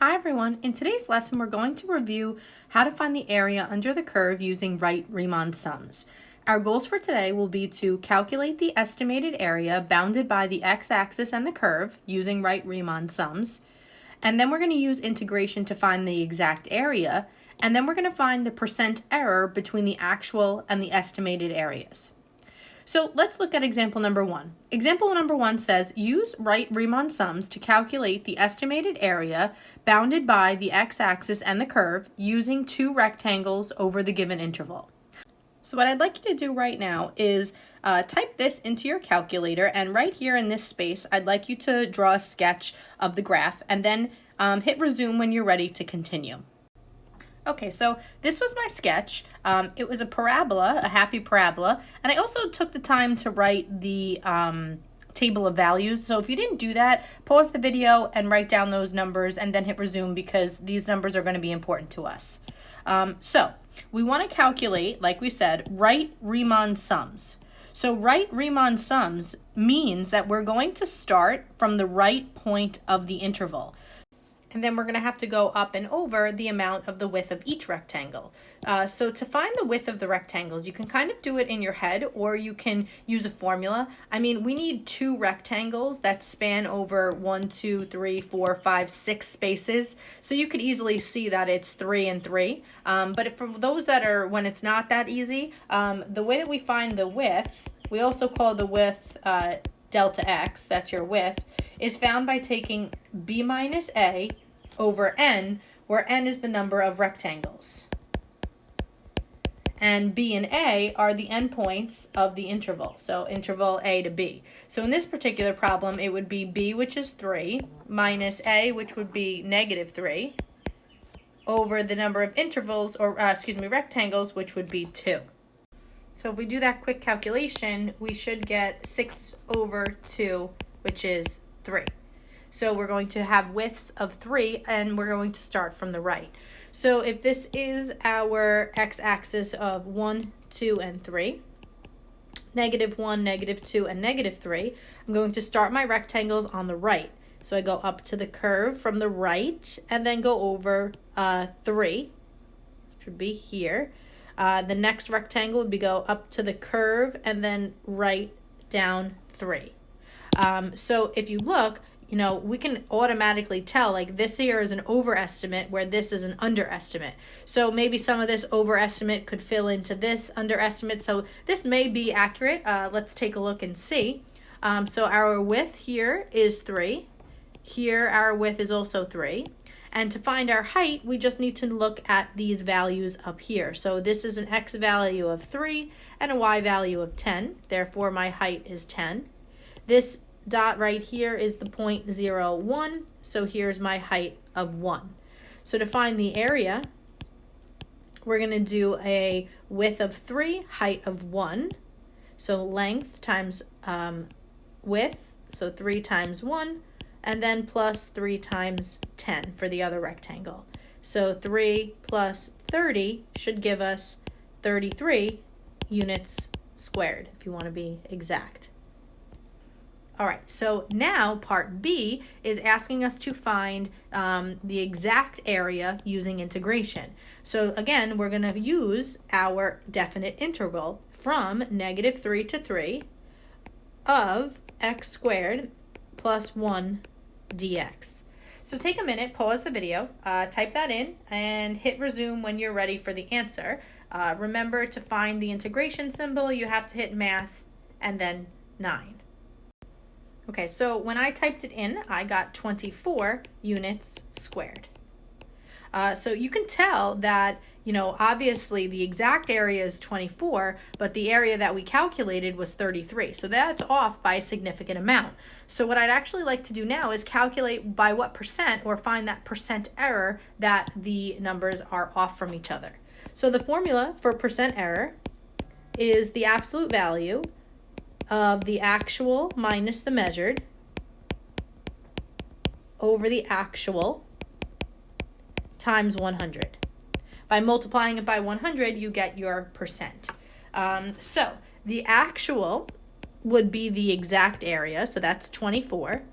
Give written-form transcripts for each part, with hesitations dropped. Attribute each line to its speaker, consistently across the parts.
Speaker 1: Hi everyone, in today's lesson we're going to review how to find the area under the curve using right Riemann sums. Our goals for today will be to calculate the estimated area bounded by the x-axis and the curve using right Riemann sums, and then we're going to use integration to find the exact area, and then we're going to find the percent error between the actual and the estimated areas. So let's look at example number 1. Example number 1 says, use right Riemann sums to calculate the estimated area bounded by the x-axis and the curve using two rectangles over the given interval. So what I'd like you to do right now is type this into your calculator, and right here in this space I'd like you to draw a sketch of the graph and then hit resume when you're ready to continue. Okay, so this was my sketch. It was a parabola, a happy parabola, and I also took the time to write the table of values. So if you didn't do that, pause the video and write down those numbers and then hit resume because these numbers are going to be important to us. So we want to calculate, like we said, right Riemann sums. So right Riemann sums means that we're going to start from the right point of the interval. And then we're going to have to go up and over the amount of the width of each rectangle. So to find the width of the rectangles, you can kind of do it in your head, or you can use a formula. I mean, we need two rectangles that span over 1, 2, 3, 4, 5, 6 spaces. So you could easily see that it's 3 and 3. But for those that are, when it's not that easy, the way that we find the width, we also call the width delta x, that's your width, is found by taking b minus a over n, where n is the number of rectangles. And b and a are the endpoints of the interval, so interval a to b. So in this particular problem, it would be b, which is 3, minus a, which would be negative 3, over the number of intervals, or rectangles, which would be 2. So if we do that quick calculation, we should get 6 over 2, which is 3. So we're going to have widths of 3, and we're going to start from the right. So if this is our x-axis of 1, 2, and 3, negative 1, negative 2, and negative 3, I'm going to start my rectangles on the right. So I go up to the curve from the right, and then go over 3, which would be here. The next rectangle would be go up to the curve, and then right down 3. So if you look, we can automatically tell, like, this here is an overestimate where this is an underestimate. So maybe some of this overestimate could fill into this underestimate. So this may be accurate. Let's take a look and see. So our width here is 3. Here our width is also 3. And to find our height, we just need to look at these values up here. So this is an x value of 3 and a y value of 10. Therefore, my height is 10. This dot right here is the point 0, 1. So here's my height of 1. So to find the area, we're going to do a width of 3, height of 1. So length times width, so 3 times 1. And then plus 3 times 10 for the other rectangle. So 3 plus 30 should give us 33 units squared, if you want to be exact. All right, so now part B is asking us to find the exact area using integration. So again, we're going to use our definite integral from negative 3 to 3 of x squared plus 1 dx. So take a minute, pause the video, type that in, and hit resume when you're ready for the answer. Remember, to find the integration symbol, you have to hit math and then 9. Okay, so when I typed it in, I got 24 units squared. So you can tell that, obviously the exact area is 24, but the area that we calculated was 33. So that's off by a significant amount. So what I'd actually like to do now is calculate by what percent, or find that percent error that the numbers are off from each other. So the formula for percent error is the absolute value of the actual minus the measured over the actual times 100. By multiplying it by 100, you get your percent. So the actual would be the exact area, so that's 24,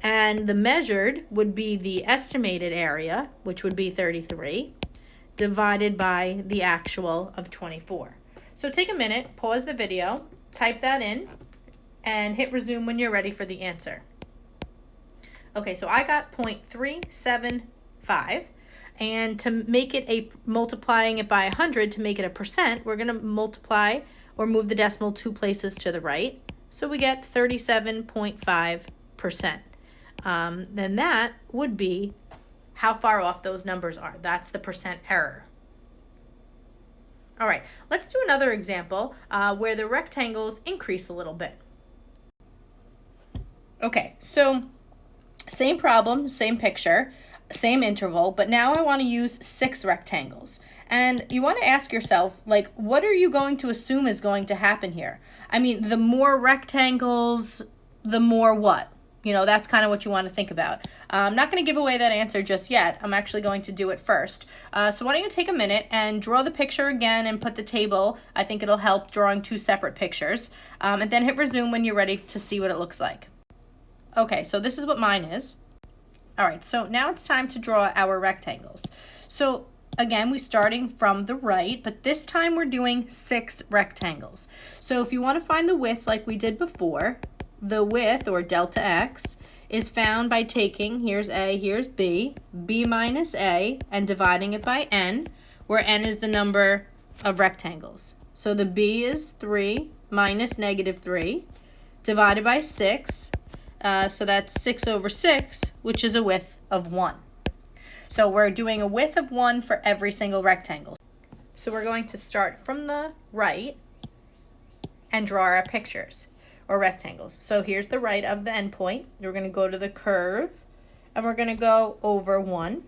Speaker 1: And the measured would be the estimated area, which would be 33, divided by the actual of 24. So take a minute, pause the video, type that in, and hit resume when you're ready for the answer. Okay, so I got 0.375, and to make it multiplying it by 100 to make it a percent, we're going to multiply or move the decimal 2 places to the right. So we get 37.5%. Then that would be how far off those numbers are. That's the percent error. All right, let's do another example where the rectangles increase a little bit. Okay, so same problem, same picture, same interval, but now I want to use 6 rectangles. And you want to ask yourself, like, what are you going to assume is going to happen here? I mean, the more rectangles, the more what? You know, that's kind of what you want to think about. I'm not going to give away that answer just yet. I'm actually going to do it first. So why don't you take a minute and draw the picture again and put the table. I think it'll help drawing 2 separate pictures. And then hit resume when you're ready to see what it looks like. Okay, so this is what mine is. All right, so now it's time to draw our rectangles. So again, we're starting from the right, but this time we're doing 6 rectangles. So if you want to find the width like we did before, the width, or delta x, is found by taking, here's A, here's B, B minus A, and dividing it by n, where n is the number of rectangles. So the B is 3 minus negative 3, divided by 6, so that's 6 over 6, which is a width of 1. So we're doing a width of 1 for every single rectangle. So we're going to start from the right and draw our pictures, or rectangles. So here's the right of the endpoint. We're going to go to the curve, and we're going to go over 1.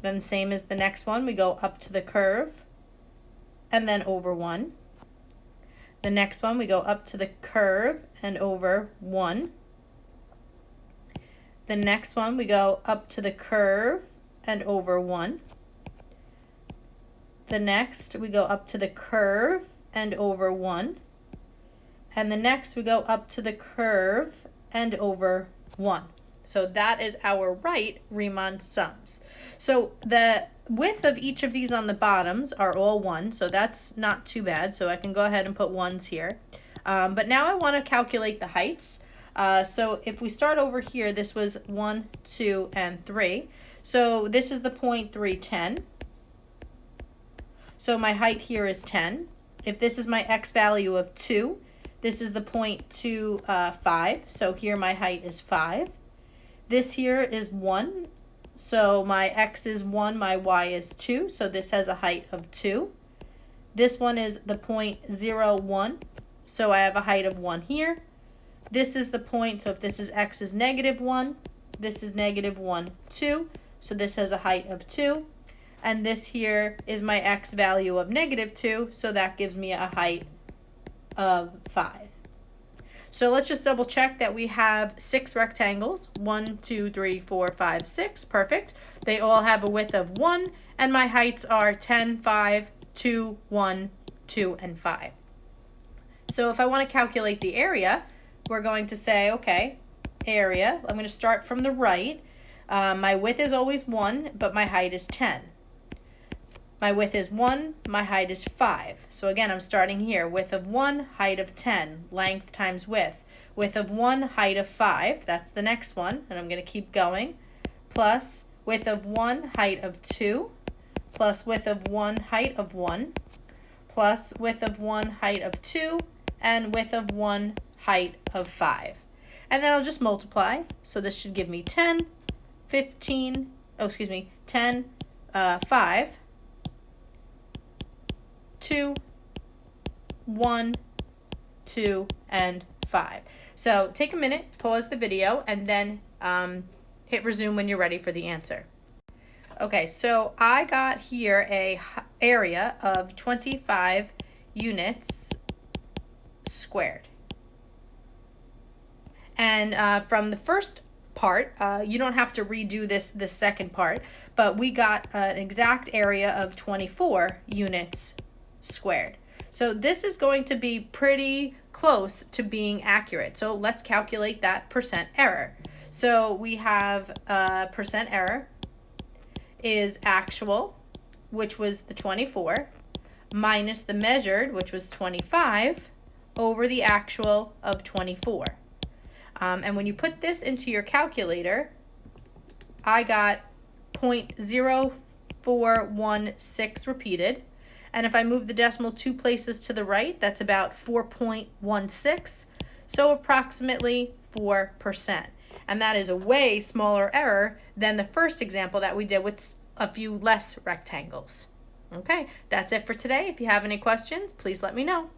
Speaker 1: Then same as the next one, we go up to the curve, and then over 1. The next one, we go up to the curve and over 1. The next one, we go up to the curve and over 1. The next, we go up to the curve and over 1. And the next, we go up to the curve and over 1. So that is our right Riemann sums. So the width of each of these on the bottoms are all 1, so that's not too bad. So I can go ahead and put 1s here. But now I want to calculate the heights. So if we start over here, this was 1, 2, and 3. So this is the point 3, 10. So my height here is 10. If this is my x value of 2, this is the point 2, 5. So here my height is 5. This here is 1. So my x is 1, my y is 2. So this has a height of 2. This one is the point 0, 1. So I have a height of 1 here. This is the point, so if this is x is negative 1, this is negative 1, 2. So this has a height of 2. And this here is my x value of negative 2. So that gives me a height of 5. So let's just double check that we have 6 rectangles. 1, 2, 3, 4, 5, 6. Perfect. They all have a width of 1. And my heights are 10, 5, 2, 1, 2, and 5. So if I want to calculate the area, we're going to say, okay, area. I'm going to start from the right. My width is always 1, but my height is 10. My width is 1, my height is 5. So again, I'm starting here. Width of 1, height of 10. Length times width. Width of 1, height of 5. That's the next one, and I'm going to keep going. Plus width of 1, height of 2. Plus width of 1, height of 1. Plus width of 1, height of 2. And width of 1, height of 5. And then I'll just multiply. So this should give me 10, 15, 10, 5, 2, 1, 2, and 5. So take a minute, pause the video, and then hit resume when you're ready for the answer. Okay, so I got here a area of 25 units squared. And from the first part, you don't have to redo this second part, but we got an exact area of 24 units squared. So this is going to be pretty close to being accurate. So let's calculate that percent error. So we have percent error is actual, which was the 24, minus the measured, which was 25, over the actual of 24. And when you put this into your calculator, I got 0.0416 repeated. And if I move the decimal 2 places to the right, that's about 4.16, so approximately 4%. And that is a way smaller error than the first example that we did with a few less rectangles. Okay, that's it for today. If you have any questions, please let me know.